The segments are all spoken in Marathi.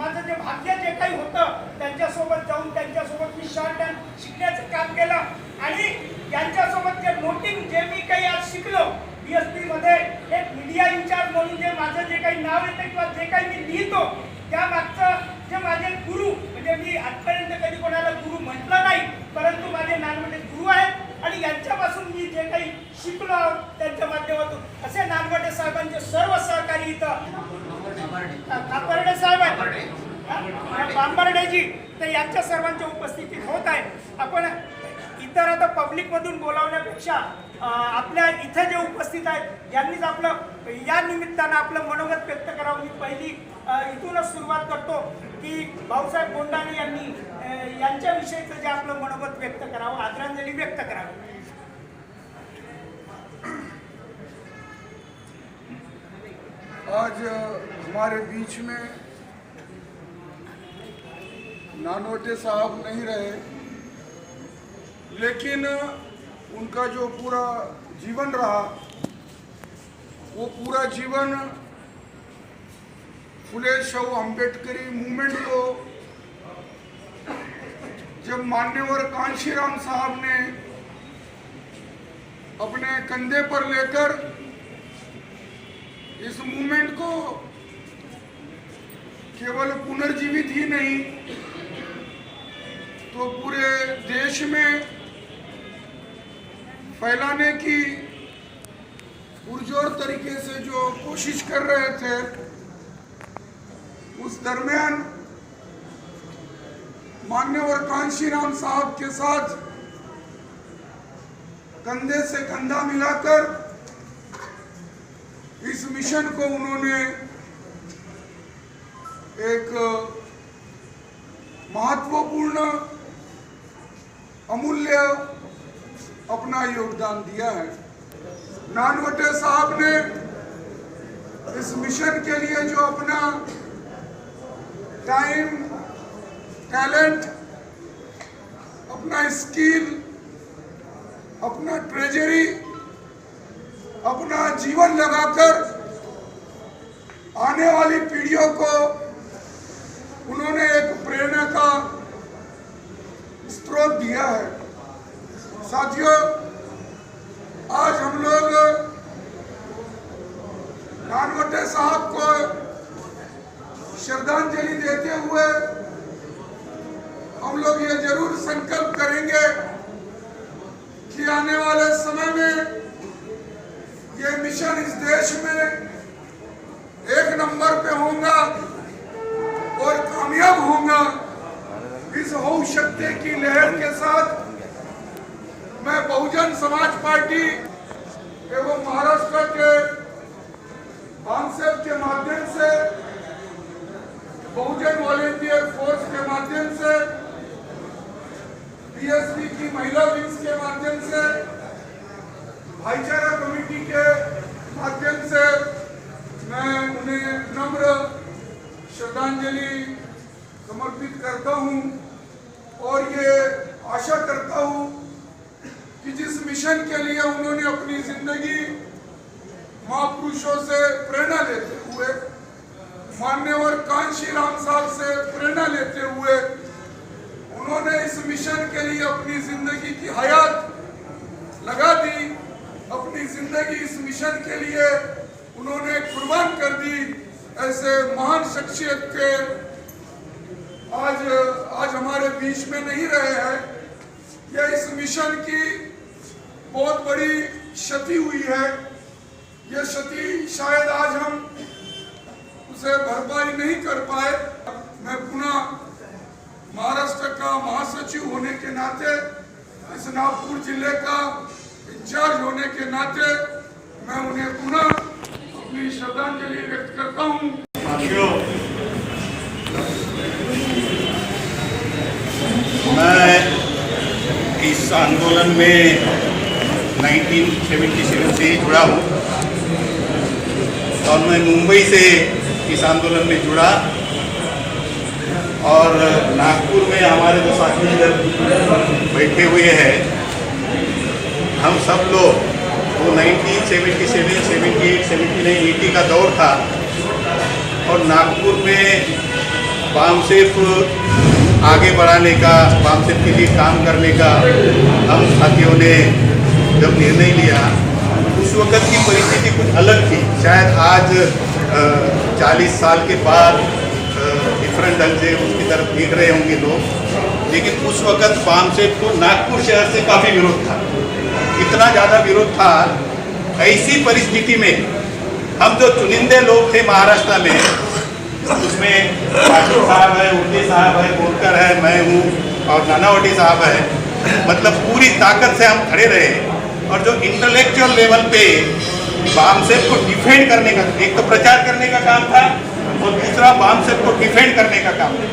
माझं जे भाग्य जे काही होतं त्यांच्यासोबत जाऊन त्यांच्यासोबत मी शॉर्ट हँड शिकण्याचं काम केलं आणि त्यांच्यासोबत जे नोटिंग जे मी काही आज शिकलो DSP मध्ये एक मीडिया इन्चार्ज म्हणून जे माझं जे काही नाव येतं किंवा जे काही मी लिहितो त्या मागचं जे माझे गुरु म्हणजे मी आजपर्यंत कधी कोणाला गुरु म्हटलं नाही परंतु माझे नानवटे गुरु आहेत आणि यांच्यापासून मी जे काही शिकलो त्यांच्या माध्यमातून असे नानवटे साहेबांचे सर्व सहकारी इथं कापर्डे साहेब आहेत बांबर्डेजी तर यांच्या सर्वांच्या उपस्थितीत होत आहे. आपण इतर आता पब्लिक मधून बोलावण्यापेक्षा आपल्या इथे जे उपस्थित आहेत यांनीच आपलं या निमित्तानं आपलं मनोगत व्यक्त करावं. मी पहिली इथूनच सुरुवात करतो की भाऊसाहेब बोंडाने यांनी यांच्याविषयीचं जे आपलं मनोगत व्यक्त करावं आदरांजली व्यक्त करावी. आज हमारे बीच में नानवटे साहब नहीं रहे लेकिन उनका जो पूरा जीवन रहा वो पूरा जीवन फुले शाहू अम्बेडकरी मूवमेंट को जब मान्यवर कांशीराम साहब ने अपने कंधे पर लेकर इस मूवमेंट को केवल पुनर्जीवित ही नहीं तो पूरे देश में फैलाने की पुरजोर तरीके से जो कोशिश कर रहे थे उस दरमियान मान्यवर कांशीराम साहब के साथ कंधे से कंधा मिलाकर इस मिशन को उन्होंने एक महत्वपूर्ण अमूल्य अपना योगदान दिया है. नानवटे साहब ने इस मिशन के लिए जो अपना टाइम, टैलेंट, अपना स्किल, अपना ट्रेजरी, अपना जीवन लगाकर आने वाली पीढ़ियों को उन्होंने एक प्रेरणा का स्रोत दिया है. साथियों, आज हम लोग नानवटे साहब को श्रद्धांजलि देते हुए हम लोग ये जरूर संकल्प करेंगे कि आने वाले समय में ये मिशन इस देश में एक नंबर पे होगा और कामयाब होगा. इस हौ शक्ति की लहर के साथ मैं बहुजन समाज पार्टी एवं महाराष्ट्र के कांसेप्ट के माध्यम से, बहुजन वॉलेंटियर फोर्स के माध्यम से, DSP की महिला विंग्स के माध्यम से, भाईचारा कमेटी के माध्यम से मैं उन्हें नम्र श्रद्धांजलि समर्पित करता हूं और ये आशा करता हूं कि जिस मिशन के लिए उन्होंने अपनी जिंदगी महापुरुषों से प्रेरणा लेते हुए, मान्यवर कांशीराम साहब से प्रेरणा लेते हुए उन्होंने इस मिशन के लिए अपनी जिंदगी की हयात लगा दी, अपनी जिंदगी इस मिशन के लिए उन्होंने कुर्बान कर दी. ऐसे महान शख्सियत के आज हमारे बीच में नहीं रहे हैं. यह इस मिशन की बहुत बड़ी क्षति हुई है. यह क्षति शायद आज हम उसे भरपाई नहीं कर पाए. मैं पुनः महाराष्ट्र का महासचिव होने के नाते, इस नागपुर जिले का इंचार्ज होने के नाते मैं उन्हें पुनः अपनी श्रद्धांजलि व्यक्त करता हूं. मैं इस आंदोलन में 1977 से जुड़ा हूँ और मैं मुंबई से इस आंदोलन में जुड़ा और नागपुर में हमारे जो साथी इधर बैठे हुए हैं, हम सब लोग वो 1977, 78, 79, 80 का दौर था और नागपुर में बामसेफ आगे बढ़ाने का, बामसेफ के लिए काम करने का हम साथियों ने जब निर्णय लिया, उस वक़्त की परिस्थिति कुछ अलग थी। शायद आज 40 साल के बाद डिफरेंट ढंग से उसकी तरफ देख रहे होंगे लोग, लेकिन उस वक़्त बामसेफ को नागपुर शहर से काफ़ी विरोध था, इतना ज़्यादा विरोध था। ऐसी परिस्थिति में हम जो चुनिंदे लोग थे महाराष्ट्र में, उसमें पाटिल साहब है, उर्दे साहब है, बोरकर है, मैं हूँ और नानावटी साहब है, मतलब पूरी ताकत से हम खड़े रहे। और जो इंटेलेक्चुअल लेवल पे बामसेफ को डिफेंड करने का, एक तो प्रचार करने का काम था और दूसरा बामसेफ को डिफेंड करने का काम था।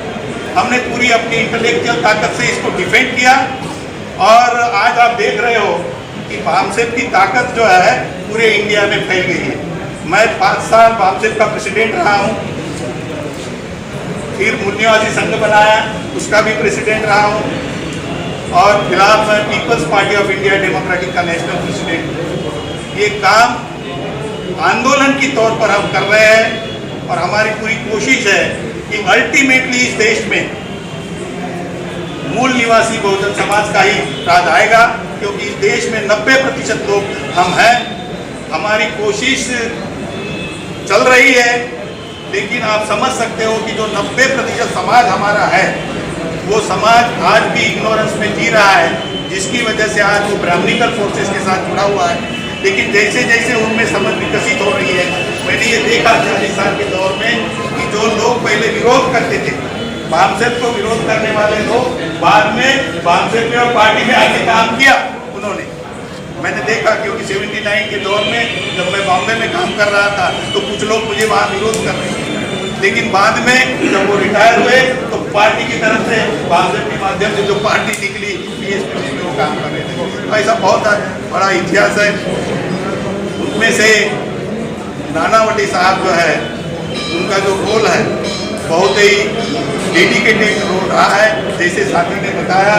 हमने पूरी अपनी इंटेलेक्चुअल ताकत से इसको डिफेंड किया और आज आप देख रहे हो कि बामसेफ की ताकत जो है पूरे इंडिया में फैल गई है। मैं 5 साल बामसेफ का प्रेसिडेंट रहा हूँ, फिर मुन्निवासी संघ बनाया, उसका भी प्रेसिडेंट रहा हूँ, और फिलहाल मैं Peoples Party of India Democratic का नेशनल प्रेसिडेंट। ये काम आंदोलन के तौर पर हम कर रहे हैं और हमारी पूरी कोशिश है कि अल्टीमेटली इस देश में मूल निवासी बहुजन समाज का ही राज आएगा, क्योंकि इस देश में 90% लोग हम हैं। हमारी कोशिश चल रही है, लेकिन आप समझ सकते हो कि जो 90% समाज हमारा है, वो समाज आज भी इग्नोरेंस में जी रहा है, जिसकी वजह से आज वो ब्राह्मणिकल फोर्सेस के साथ जुड़ा हुआ है। लेकिन जैसे जैसे उनमें समझ विकसित हो रही है, मैंने ये देखा 40 साल के दौर में कि जो लोग पहले विरोध करते थे, बामसेफ को विरोध करने वाले लोग बाद में बामसेफ में और पार्टी में आके काम किया उन्होंने। मैंने देखा, क्योंकि 79 के दौर में जब मैं बॉम्बे में काम कर रहा था तो कुछ लोग मुझे वहाँ विरोध कर रहे थे, लेकिन बाद में जब वो रिटायर हुए तो पार्टी की तरफ से बामसेफ के माध्यम से जो पार्टी निकली पीएसपी में वो काम कर रहे थे। तो ऐसा बहुत बड़ा इतिहास है। उनमें से नानावटी साहब जो है, उनका जो रोल है बहुत ही डेडिकेटेड रोल रहा है। जैसे साथी ने बताया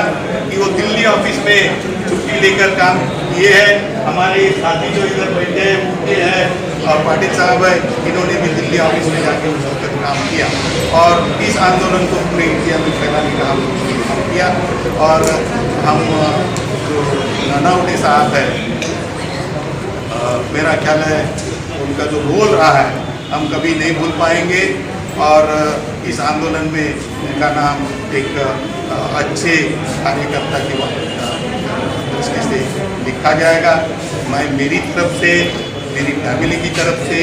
कि वो दिल्ली ऑफिस में छुट्टी लेकर काम किए हैं। हमारे साथी जो इधर बैठे हैं उनके हैं और पाटिल साहब है, इन्होंने भी दिल्ली ऑफिस में जाके उस वक्त काम किया और इस आंदोलन को पूरे इंडिया में फैलाने का काम किया। और हम जो नानावटी साहब है, मेरा ख्याल है उनका जो रोल रहा है हम कभी नहीं भूल पाएंगे और इस आंदोलन में उनका नाम एक अच्छे कार्यकर्ता की दृष्टि से लिखा जाएगा। मैं मेरी तरफ से, मेरी फैमिली की तरफ से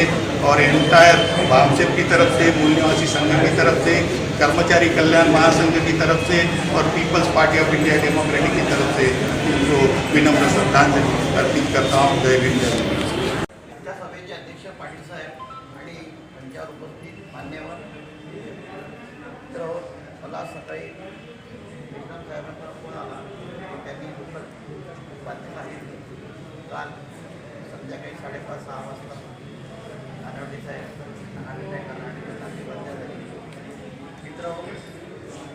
और एंटायर बामसेफ की तरफ से, मूल निवासी संघ की तरफ से, कर्मचारी कल्याण महासंघ की तरफ से और Peoples Party of India Democratic की तरफ से उनको विनम्र श्रद्धांजलि अर्पित करता हूँ। जय हिंद, जय भारत। आमच्या सभेचे अध्यक्ष पाटील साहेब आणि त्यांच्यावर उपस्थित मान्यवर मित्र, मला सकाळी एकनाथ साहेबांचा फोन आला की त्यांनी बातमी सांगितली काल संध्याकाळी 5:30-6 वाजता नानावटी साहेब नानावटी झाली। मित्र,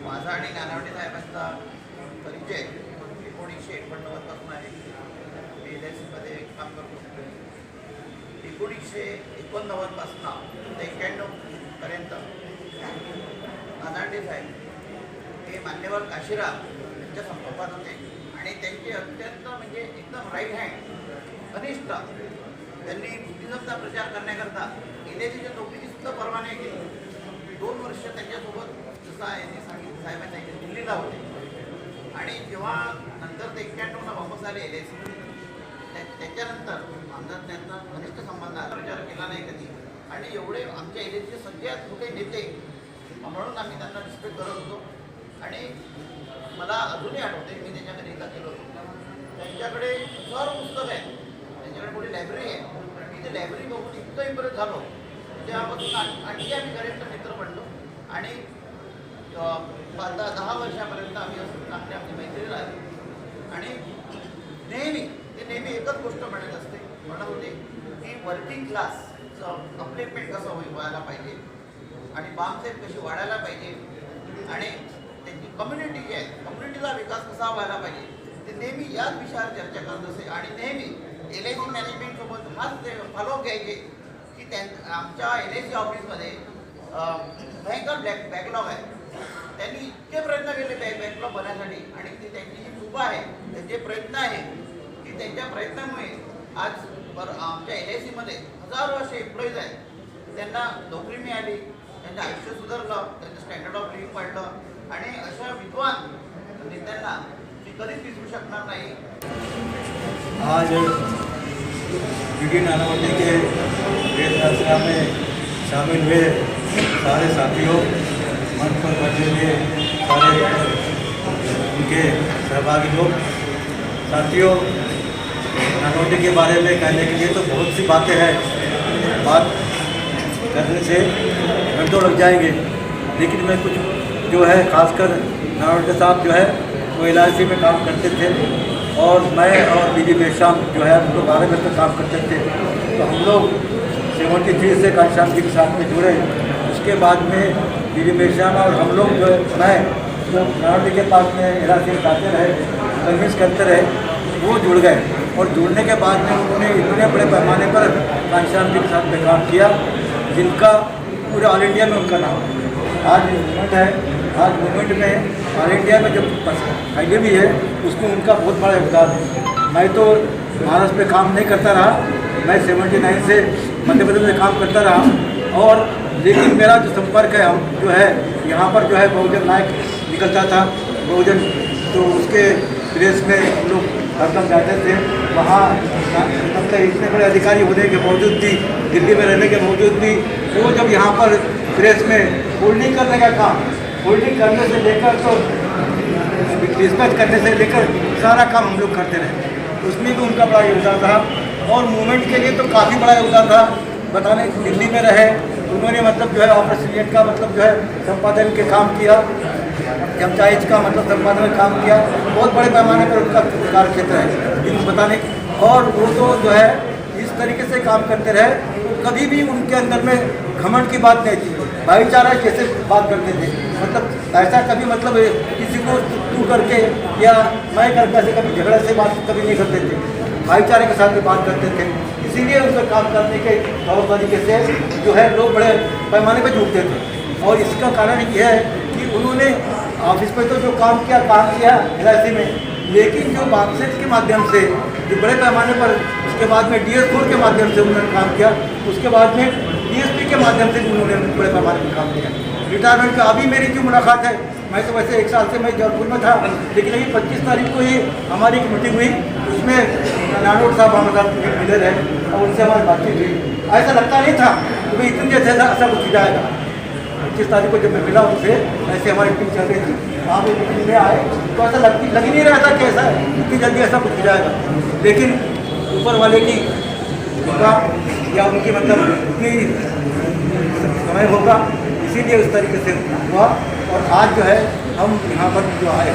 माझा आणि नानावटी साहेबांचा परिचय 1949 पासून आहे। मी LICमध्ये काम करतो। 1989 पासून ते 91 पर्यंत नानावटी साहेब हे मान्यवर काशीराम यांच्या संपर्कात होते आणि त्यांचे अत्यंत म्हणजे एकदम राईट हँड घनिष्ठ। त्यांनी बुद्धिझमचा प्रचार करण्याकरता LICच्या नोकरीची सुद्धा पर्वा नाही केली। 2 वर्ष त्यांच्यासोबत, जसं यांनी सांगितलं साहेबांनी सांगितलं, दिल्लीला होते आणि जेव्हा नंतर ते 91ला वापस आले LIC, त्याच्यानंतर आमचा त्यांचा घनिष्ठ संबंध आला, प्रचार केला नाही कधी आणि एवढे आमच्या LICचे सगळ्यात मोठे नेते म्हणून आम्ही त्यांना रिस्पेक्ट करत होतो। आणि मला अजूनही आठवते, मी त्यांच्याकडे एकदा गेलो होतो, त्यांच्याकडे सर्व पुस्तकं आहेत, त्यांच्याकडे मोठी लायब्ररी आहे। मी ते लायब्ररी बघून इतकं इम्प्रेस झालो, त्यापासून आणखी आम्ही घनिष्ठ मित्र बनलो आणि 10 वर्षापर्यंत आम्ही असं चांगले आमची मैत्री राहिली। आणि नेहमी एकच गोष्ट म्हणत होते की वर्किंग क्लासचं अपलिफ्टमेंट कसं व्हायला पाहिजे आणि बामसेफ कशी वाढायला पाहिजे आणि त्यांची कम्युनिटी जी आहे, कम्युनिटीचा विकास कसा व्हायला पाहिजे, ते नेहमी याच विषयावर चर्चा करत असे आणि नेहमी LIC मॅनेजमेंटसोबत हाच ते फॉलोअप घ्यायचे की आमच्या LIC ऑफिसमध्ये भयंकर बॅकलॉग आहे. त्यांनी इतके प्रयत्न केले बॅकलॉग बनवण्यासाठी आणि ती त्यांची जी कृपा आहे, त्यांचे प्रयत्न आहे की त्यांच्या प्रयत्नामुळे आज आमच्या LIC मध्ये हजारो असे एम्प्लॉईज आहेत. त्यांना नोकरी मिळाली, त्यांचं आयुष्य सुधारलं, त्यांचं स्टँडर्ड ऑफ लिव्हिंग वाढलं आणि अशा विद्वान नेत्यांना मी कधीच विसरू शकणार नाही. आज DD नानावटी के रेल यात्रा में शामिल हुए सारे साथियों, मंच पर बैठे हुए सारे उनके सहभागी लोग, साथियों, नानावटी के बारे में कहने के लिए तो बहुत सी बातें हैं. बात करने से घंटों लग जाएंगे, लेकिन मैं कुछ जो है खासकर नानावटी साहब जो है वो LIC में काम करते थे और मैं और BD मेश्राम जो है हम लोग 12 बजे तक काम करते थे. तो हम लोग 73 से घनश्याम जी के साथ में जुड़े. उसके बाद में BD मेश्राम और हम लोग जो मैं जो नानावटी के पास में LIC में जाते रहे, कन्विंस करते रहे, वो जुड़ गए. और जुड़ने के बाद में उन्होंने इतने बड़े पैमाने पर घनश्याम जी के साथ में काम किया जिनका पूरे ऑल इंडिया में उनका नाम आज मूवमेंट है. आज मूवमेंट में ऑल इंडिया में जो हाईवे भी है उसमें उनका बहुत बड़ा योगदान है. मैं तो महाराष्ट्र में काम नहीं करता रहा, मैं 79 से मध्य प्रदेश में काम करता रहा. और लेकिन मेरा जो संपर्क है हम जो है यहाँ पर जो है बहुजन नायक निकलता था, बहुजन, तो उसके प्रेस में हम लोग हरदम जाते थे. वहाँ मतलब इतने बड़े अधिकारी होने के बावजूद भी, दिल्ली में रहने के बावजूद भी, वो जब यहाँ पर प्रेस में होल्डिंग करने का काम, होल्डिंग करने से लेकर तो डिस्पैच करने से लेकर सारा काम हम लोग करते रहे. उसमें भी उनका बड़ा योगदान था. और मूवमेंट के लिए तो काफ़ी बड़ा योगदान था. बताने दिल्ली में रहे उन्होंने मतलब जो है ऑपरेशन का मतलब जो है संपादन के काम किया, पंचायत का मतलब संपादन में काम किया. बहुत बड़े पैमाने पर उनका कार्य क्षेत्र है इनको बताने. और वो तो जो है इस तरीके से काम करते रहे, कभी भी उनके अंदर में घमंड की बात नहीं थी. भाईचारा कैसे बात करते थे, मतलब ऐसा कभी मतलब किसी को तू करके या मैं करके ऐसे कभी झगड़े से बात कभी नहीं करते थे. भाईचारे के साथ भी बात करते थे. इसीलिए उनका काम करने के तौर तरीके से जो है लोग बड़े पैमाने पर जुटते थे. और इसका कारण यह है कि उन्होंने ऑफिस में तो जो काम किया LIC में, लेकिन जो बापसेट के माध्यम से जो बड़े पैमाने पर, उसके बाद में DS4 के माध्यम से उन्होंने काम किया, उसके बाद में DSP के माध्यम से उन्होंने बड़े पैमाने पर काम किया. रिटायरमेंट का अभी मेरी जो मुलाकात है, मैं तो वैसे 1 साल से मैं जौनपुर में था, लेकिन अभी 25 तारीख को ही हमारी एक मीटिंग हुई, उसमें नानोट साहब हमारे साथ मिले रहे और उनसे हमारी बातचीत हुई. ऐसा लगता नहीं था कि भाई इतनी जैसे ऐसा कुछ जाएगा. 25 तारीख को जब मैं मिला उनसे, ऐसे हमारी मीटिंग चल रही थी, वहाँ पर मीटिंग में आए तो ऐसा लग ही नहीं रहा था कि ऐसा इतनी जल्दी ऐसा कुछ जाएगा. लेकिन ऊपर वाले की कृपा या उनकी मतलब इतनी समय होगा, इसीलिए उस तरीके से हुआ. और आज जो है हम यहाँ पर जो आए,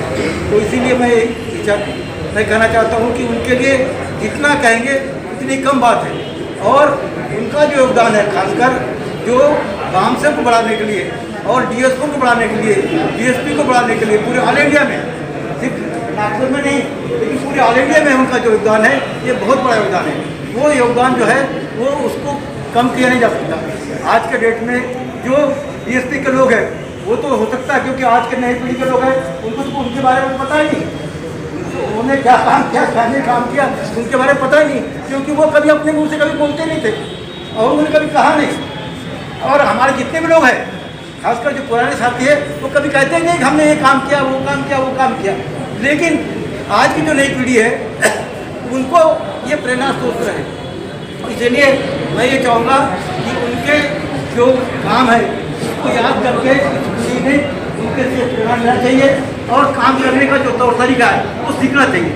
तो इसीलिए मैं कहना चाहता हूँ कि उनके लिए जितना कहेंगे उतनी कम बात है. और उनका जो योगदान है, खासकर जो बामसेट को बढ़ाने के लिए और DSO को बढ़ाने के लिए, DSP को बढ़ाने के लिए पूरे ऑल इंडिया में, सिर्फ नागपुर में नहीं लेकिन पूरे ऑल इंडिया में उनका जो योगदान है ये बहुत बड़ा योगदान है. वो योगदान जो है वो उसको कम किया नहीं जा सकता. आज के डेट में जो DSP के लोग हैं वो तो हो सकता है, क्योंकि आज के नई पीढ़ी के लोग हैं उनको तो उनके बारे में पता ही नहीं, उन्होंने क्या काम किया, क्या नहीं काम किया, उनके बारे में पता ही नहीं, क्योंकि वो कभी अपने मुँह से कभी बोलते नहीं थे और उन्होंने कभी कहा नहीं. और हमारे जितने भी लोग हैं, खासकर जो पुराने साथी है, वो कभी कहते नहीं कि हमने ये काम किया, वो काम किया, वो काम किया. लेकिन आज की जो नई पीढ़ी है उनको ये प्रेरणा स्रोत रहे. इसलिए मैं ये चाहूँगा कि उनके जो काम है उसको याद करके किसी ने उनके से प्रेरणा लेना चाहिए और काम करने का जो तौर तरीका है वो सीखना चाहिए.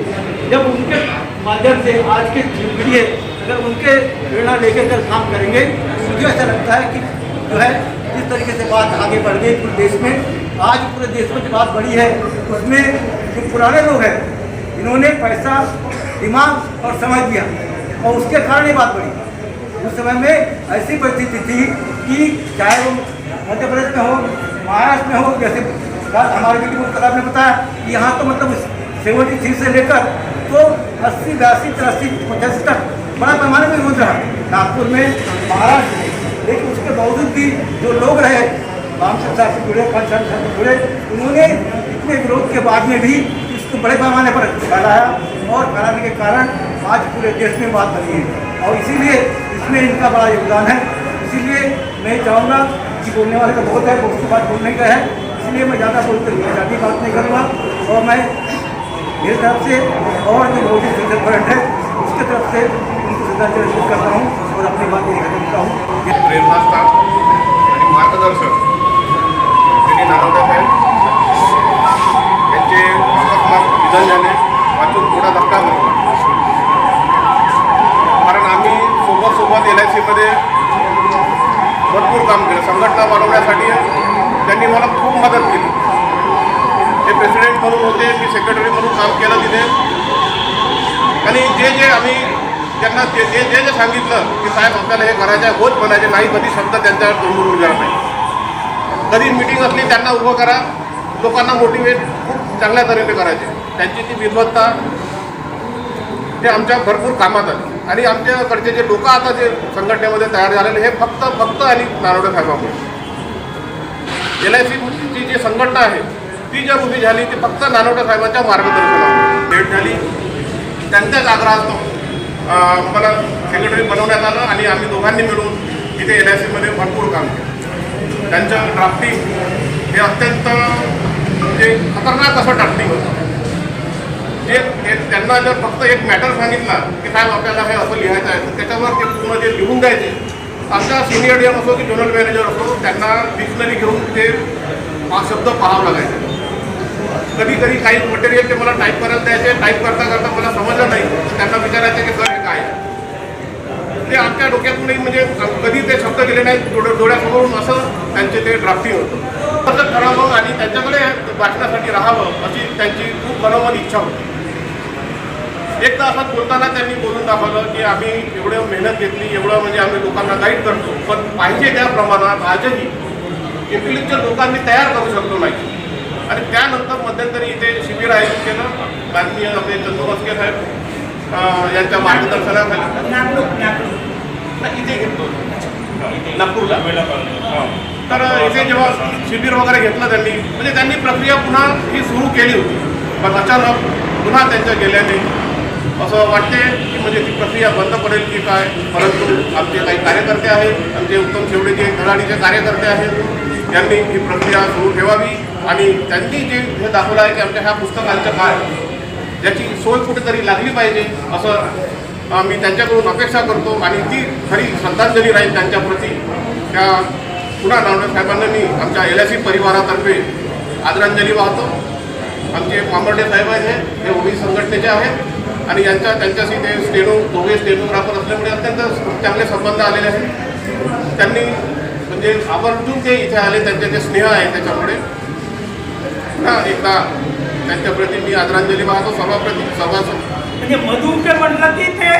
जब उनके माध्यम से आज की पीढ़ी है, अगर उनके प्रेरणा लेकर कर काम करेंगे, मुझे ऐसा लगता है कि जो है जिस तरीके से बात आगे बढ़ गई पूरे देश में, आज पूरे देश में जो बात बढ़ी है उसमें जो पुराने लोग हैं इन्होंने पैसा, दिमाग और समय दिया और उसके कारण ये बात बढ़ी. उस समय में ऐसी परिस्थिति थी कि चाहे वो मध्य प्रदेश में हो, महाराष्ट्र में हो, जैसे हमारे बेटी को कलाब ने बताया, यहाँ तो मतलब 73 से लेकर तो 80, 82, 83, 85 तक बड़ा पैमाने पर विरोध रहा. नागपुर में, महाराष्ट्र में लेकिन उसके बावजूद भी जो लोग रहे वाम संस्था से जुड़े, खान संस्था से जुड़े, उन्होंने इतने विरोध के बाद में भी इसको बड़े पैमाने पर फैलाया और फैलाने के कारण आज पूरे देश में बात बनी है और इसीलिए इसमें इनका बड़ा योगदान है। इसीलिए मैं चाहूँगा कि बोलने वाले का बहुत है, बहुत सी बात बोलने का है, इसलिए मैं ज़्यादा ज़्यादा बात नहीं करूँगा और मैं मेरी तरफ से और जो बहुत ही फ्यूचर फ्रंट है उसके तरफ से उनको श्रद्धांजलि अर्पित करता हूँ और अपनी बात यही खत्म करता हूँ। प्रेरणास्थान आणि मार्गदर्शक श्री नारायण साहेब यांचे अकस्मात निधन झाले, वाचून थोडा धक्का बसला, कारण आम्ही सोबत LICमध्ये भरपूर काम केलं, संघटना वाढवण्यासाठी त्यांनी मला खूप मदत केली। ते प्रेसिडेंट म्हणून होते, मी सेक्रेटरी म्हणून काम केलं तिथे आणि जे आम्ही त्यांना जे सांगितलं की साहेब आपल्याला हे करायचं आहे, होत म्हणायचे नाही, कधी शब्द त्यांच्यावर तोंडून उजाड नाही। कधी मिटिंग असली त्यांना उभं करा, लोकांना मोटिवेट खूप चांगल्या तऱ्हेने करायचे। त्यांची ती विद्वत्ता ते आमच्या भरपूर कामात आली आणि आमच्याकडचे जे लोक आता जे संघटनेमध्ये तयार झालेले हे फक्त आणि नारोडे साहेबांमुळे। LICची जी संघटना आहे ती जर उभी झाली ती फक्त नारोडे साहेबांच्या मार्गदर्शनावर भेट झाली। त्यांच्याच आग्रहास्तव मला सेक्रेटरी बनवण्यात आलं आणि आम्ही दोघांनी मिळून इथे LICमध्ये भरपूर काम केलं। त्यांचं ड्राफ्टिंग हे अत्यंत म्हणजे खतरनाक असं ड्राफ्टिंग होतं। जे त्यांना जर फक्त एक मॅटर सांगितला की साहेब आपल्याला हे असं लिहायचं आहे, त्याच्यावर ते पूर्ण जे लिहून द्यायचे। आमचा सिनियर DM असो की जनरल मॅनेजर असो, त्यांना डिक्शनरी घेऊन ते शब्द पाहावं लागायचे। कधी काही मटेरियल ते मला टाईप करायला द्यायचे, टाईप करता मला समजलं नाही, त्यांना विचारायचे की सर हे काय आहे। ते आमच्या डोक्यातूनही म्हणजे कधी ते शब्द गेले नाहीत, डोळ्यासमोरून असं त्यांचे ते ड्राफ्टिंग होतं। तसं ठरावं आणि त्यांच्याकडे वाचण्यासाठी राहावं अशी त्यांची खूप मनोमन इच्छा होती। एकदा असं बोलताना त्यांनी बोलून दाखवलं की आम्ही एवढं मेहनत घेतली, एवढं म्हणजे आम्ही लोकांना गाईड करतो, पण पाहिजे त्या प्रमाणात आजही इंटेलेक्च्युअल लोकांनी तयार करू शकलो नाही। आणि त्यानंतर मध्यंतरी इथे शिबिर आयोजित केलं, माननीय आपले चंदू मस्के साहेब यांच्या मार्गदर्शनाखाली इथे घेतलो नागपूरला। तर इथे जेव्हा शिबिर वगैरे घेतलं त्यांनी, म्हणजे त्यांनी प्रक्रिया पुन्हा ही सुरू केली होती, पण अचानक पुन्हा त्यांच्या गेल्याने असं वाटते की म्हणजे ती प्रक्रिया बंद पडेल की काय। परंतु आमचे काही कार्यकर्ते आहेत, आमचे उत्तम शेवडे जे धडाडीचे कार्यकर्ते आहेत, त्यांनी ही प्रक्रिया सुरू ठेवावी आणि त्यांनी जे हे दाखवलं आहे की आमच्या ह्या पुस्तकांचं काय याची सोय कुठेतरी लागली पाहिजे असं आम्ही त्यांच्याकडून अपेक्षा करतो आणि ती खरी श्रद्धांजली राहील त्यांच्याप्रती। त्या पुन्हा नारोडे साहेबांना मी आमच्या LIC परिवारातर्फे आदरांजली वाहतो। आमचे मांबर्डे साहेब आहेत, हे ओबीसी संघटनेचे आहेत आणि त्यांच्याशी ते दोघे स्टेनोग्राफर असल्यामुळे अत्यंत चांगले संबंध आलेले आहेत। त्यांनी म्हणजे आवर्जून ते इथे आले, त्यांचे जे स्नेह आहे त्याच्यामुळे पुन्हा एकदा त्यांच्याप्रती मी आदरांजली वाहतो। सभासद म्हणजे मधुके म्हटलं की ते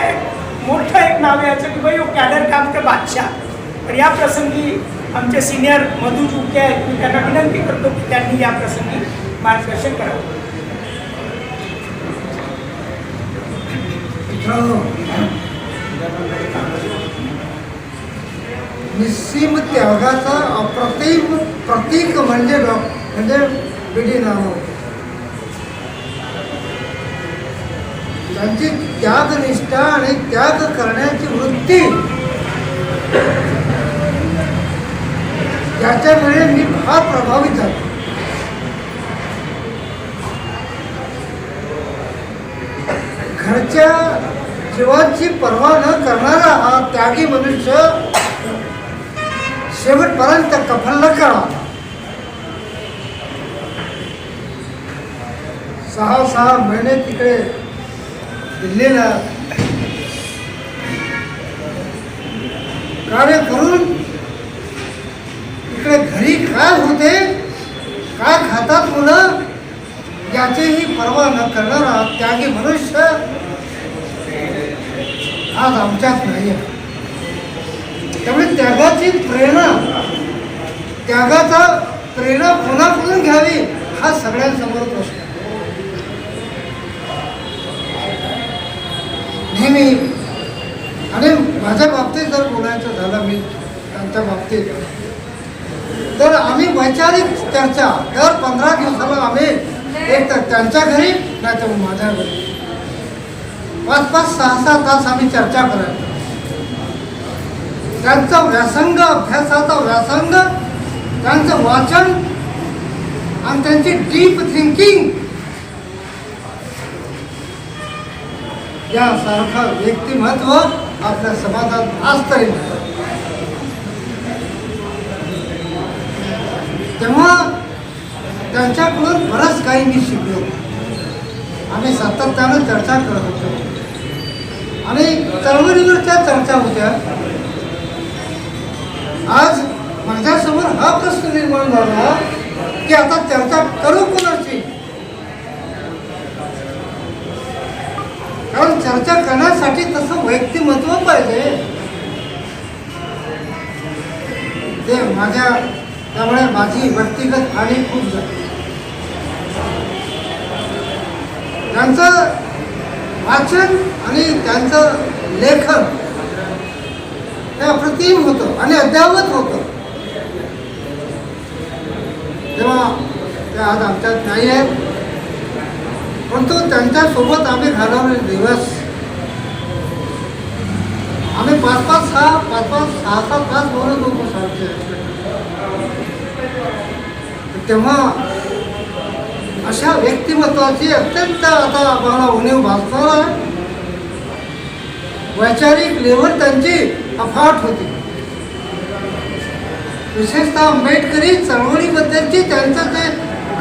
मोठं एक नाव याचं की भाई कॅडर काम के बादशाह। तर या प्रसंगी आमचे सिनियर मधु चुके आहेत, मी त्यांना विनंती करतो की त्यांनी या प्रसंगी मार्गदर्शन करावं। निस्सीम त्यागाचा अप्रतिम प्रतीक म्हणजे BD नारायण। त्यांची त्यागनिष्ठा आणि त्याग करण्याची वृत्ती त्याच्यामुळे मी फार प्रभावित झालो। घरच्या जीवाची पर्वा न करणारा हा त्यागी मनुष्य शेवटपर्यंत कफन न करा। 6 महिने तिकडे दिल्लीला कार्य करून इकडे घरी काय होते, काय खातात मुलं याचीही पर्वा न करणारा त्यागी मनुष्य आज आमच्यात नाही आहे। त्यामुळे त्यागाची त्यागाचा प्रेरणा कोणाकडून घ्यावी हा सगळ्यांसमोर प्रश्न। नेहमी आणि माझ्या बाबतीत जर बोलायचं झालं, मी त्यांच्या बाबतीत. तर आम्ही वैचारिक चर्चा दर 15 दिवसाला आम्ही एक तर त्यांच्या घरी नाही तर माझ्या घरी 5-5, 6-6 तास आम्ही चर्चा करायचो. त्यांचं व्यासंग, अभ्यासाचा व्यासंग, त्यांचं वाचन आणि त्यांची डीप थिंकिंग यासारखं व्यक्तिमत्व आपल्या समाजात आज तरी नाही. तेव्हा त्यांच्याकडून बरंच काही मी शिकलो. आम्ही सातत्यानं चर्चा करत होतो आणि चळवळीवरच्या चर्चा होत्या. आज माझ्यासमोर हा प्रश्न निर्माण झाला की आता चर्चा करू कोणाची, कारण चर्चा करण्यासाठी तसं व्यक्तिमत्व पाहिजे. ते माझ्या त्यामुळे माझी व्यक्तिगत हानी खूप झाली. त्यांचं वाचन आणि त्यांचं लेखन हे अप्रतिम होतं आणि अद्यावत होतं. तेव्हा ते आज आमच्यात नाही आहेत, परंतु त्यांच्यासोबत आम्ही घालवलेले दिवस आम्ही 5-5, 6 तास बोलत होतो सारखे. तेव्हा अशा व्यक्तिमत्वाची अत्यंत आता आम्हाला उणीव भासणार आहे. वैचारिक लेवल त्यांची अफाट होती. विशेषतः आंबेडकरी चळवळीबद्दलची त्यांचं ते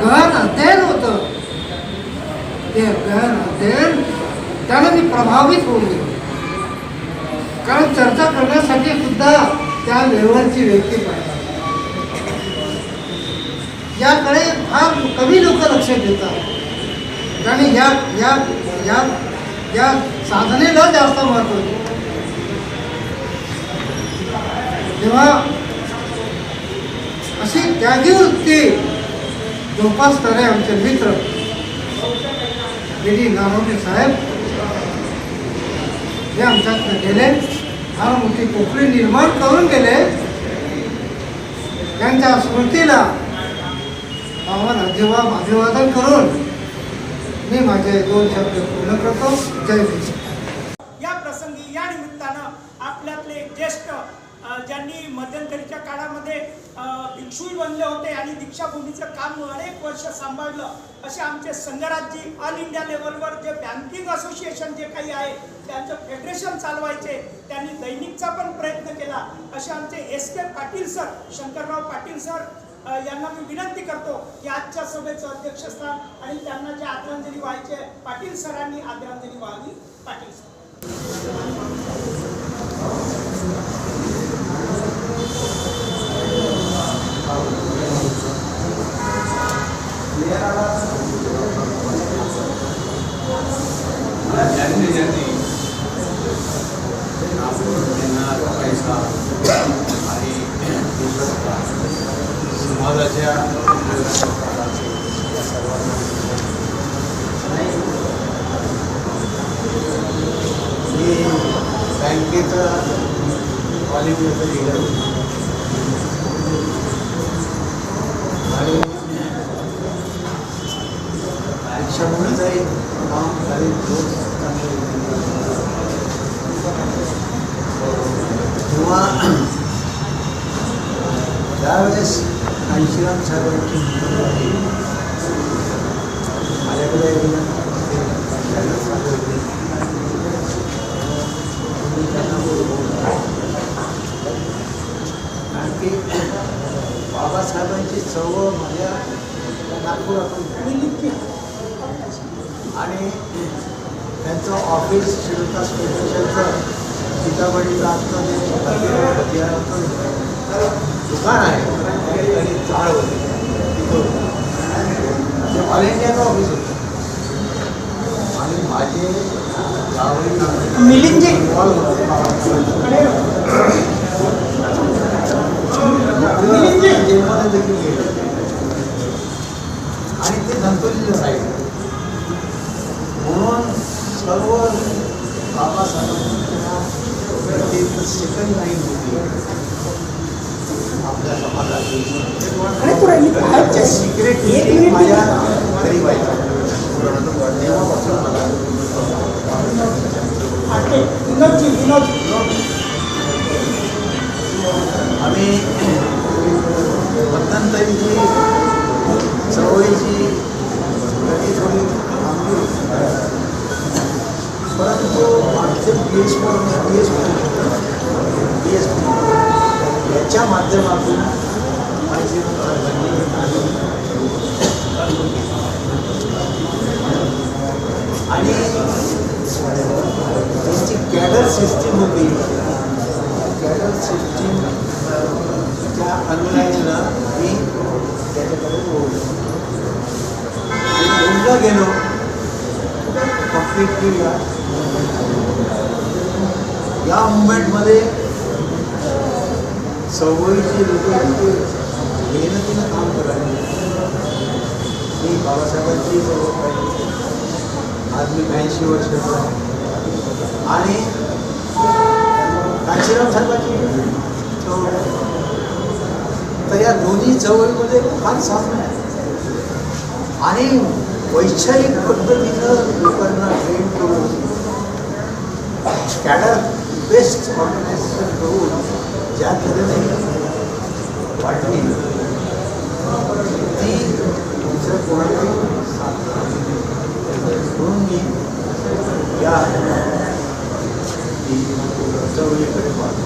गहन अध्ययन होतं. ते गहन अध्ययन त्यानं मी प्रभावित होऊन गेलो, कारण चर्चा करण्यासाठी सुद्धा त्या लेवलची व्यक्ती पाहिजे. याकडे फार कमी लोक लक्ष देतात आणि या साधनेला जास्त महत्त्व देतात. तेव्हा अशी त्यागी वृत्ती जोपासणारे आमचे मित्र डी नारोटे साहेब हे आमच्याकडे गेले, फार मोठी पोकळी निर्माण करून गेले. त्यांच्या स्मृतीला अभिवादन करून मी माझे 2 शब्द पूर्ण करतो. जय भीम. या प्रसंगी या निमित्तानं आपल्यातले एक ज्येष्ठ ज्यांनी मध्यंतरीच्या काळामध्ये भिक्षुही बनले होते आणि दीक्षाभूमीचं काम अनेक वर्ष सांभाळलं असे आमचे संगराजजी ऑल इंडिया लेवलवर जे बँकिंग असोसिएशन जे काही आहे त्यांचं फेडरेशन चालवायचे, त्यांनी दैनिकचा पण प्रयत्न केला असे आमचे SK Patil sir, Shankarrao Patil sir यांना मी विनंती करतो की आजच्या सभेचं अध्यक्षस्थान आणि त्यांना जे आदरांजली व्हायचे पाटील सरांनी आदरांजली व्हावी. पाटील सर. समाजाच्या मी बँकेचा क्वालिफिकेशन लिहिलं आणि शिक्षणाचाही काम काही तेव्हा त्यावेळेस कांशीराम साहेबांची माझ्याकडे कारण की बाबासाहेबांची चळवळ माझ्या नागपुरातून आणि त्यांचं ऑफिस शिवता स्टेशनचं सीताबडीचं आजचं जे दुकान आहे आणि चाळ होते तिथं ते ऑल इंडियाचं ऑफिस होतं आणि माझे मिलिंदजी जेवणाला देखील गेले आणि ते धंतोलीला राहिले म्हणून सर्व बाबासाहेबांच्या सेकंड लाईन होती ते सिक्रेट माझ्या घरी व्हायचं. तेव्हापासून मला विनोद आम्ही मध्यंतरीची चळवळीची गती थोडी थांबली होती. परंतु आमचे याच्या माध्यमातून माझी आणि त्यांची कॅडर सिस्टीम होती. कॅडर सिस्टीमच्या अनुयायीनं मी त्याच्याकडे बोलला गेलो कम्प्लिटली. या मुवमेंटमध्ये चळवळीची लोक मेहनतीनं काम करायला. मी बाबासाहेबांची चळवळ पाहिजे. आज मी 82 वर्षाचा आणि काशीराम साहेबांची चळवळ. तर या दोन्ही चळवळीमध्ये फार साम्य आहे. आणि वैचारिक पद्धतीनं लोकांना ट्रेन करून कॅडर बेस्ट ऑर्गनायझेशन करून ज्या तऱ्हेने वाढली ती दुसऱ्या कोणालाही म्हणून मी या चळवळीकडे पाहतो.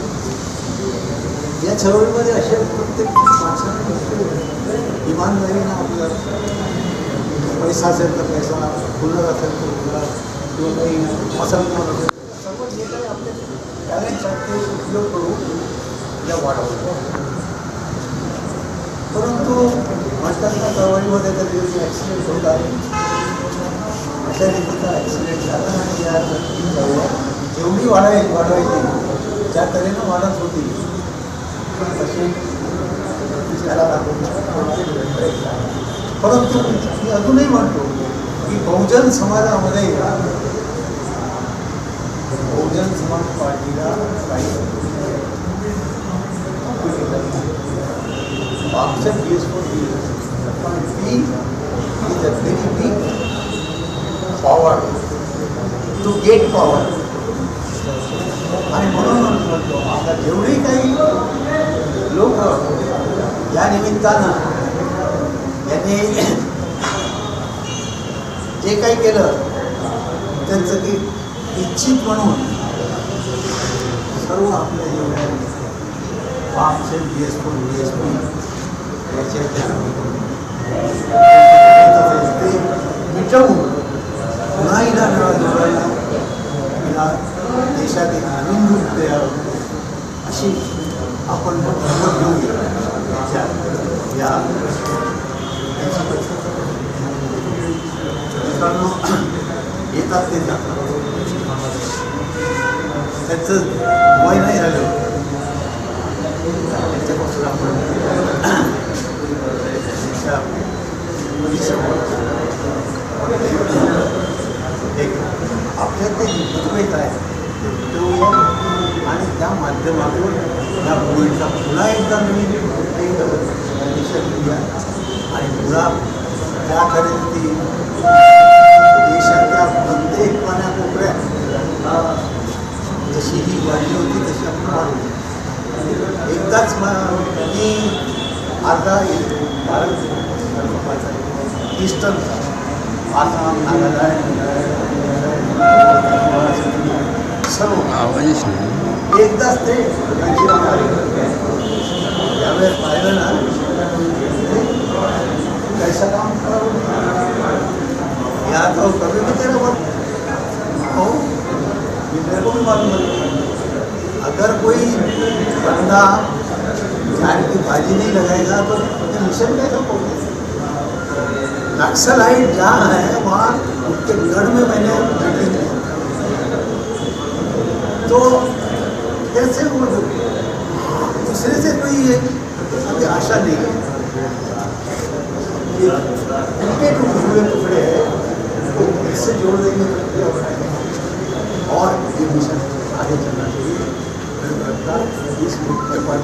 या चळवळीमध्ये अशा प्रत्येक माणसाने इमानदारीनं आपलं पैसा असेल तर पैसा, हुनर असेल तर हुनर, किंवा काही असंख्य असेल सर्व जे काही आपले टॅलेंट आहेत ते उपयोग करून या वाढवलं. परंतु म्हणतात ना चळवळीमध्ये कधी कधी ॲक्सिडेंट होत आहे. अशा रीतीचा ॲक्सिडेंट झाला आणि या चळवळ जेवढी वाढवायची ज्या तऱ्हेनं वाढत होती तशी त्याला परंतु मी अजूनही म्हणतो की बहुजन समाजामध्ये बहुजन समाज पार्टीला काही मागच्या PS4 पण ती is a very big power to get power. आणि म्हणून म्हणतो आता जेवढी काही लोक या निमित्तानं यांनी जे काही केलं त्यांचं की इच्छित म्हणून सर्व आपल्या जेवढ्या पामचे PS4 BSP याच्या ते मिटवून पुन्हा हिला जोडायला हिला देशात एक नवीन रूप द्यावं अशी आपण हिंमत घेऊया. या मित्रांनो येतात ते जातात. त्यांचं वय नाही झालं त्यांच्यापासून आपण एक आपल्यात ते मतभेद आहे तो आणि त्या माध्यमातून या मुलीचा पुन्हा एकदा नवीन दिशा दिली आणि पुन्हा त्या तऱ्हेने ती देशाच्या प्रत्येक कोपऱ्यात जशी ही वाढली होती तशी आपण वाढली. एकदाच मी अर्धा भारत ईस्टर्न आसाम, नागालँड सर्व एकदाच ते यावेळेस पाहिलं ना कैसा काम करावं या तो कभी भी तेरा वक्त हो मेरे को भी मालूम है. अगर कोई बंदा जान की बाजी नहीं लगाएगा तो मिशन कैसा होगा. नक्सलाइट जहाँ है वहाँ उसके गढ़ में मैंने मीटिंग की तो कैसे वो दूसरे से कोई अभी आशा नहीं है. उनके हुए टुकड़े हैं इससे जोड़ देंगे और ये मिशन आगे चलना चाहिए. इस मुद्दे पर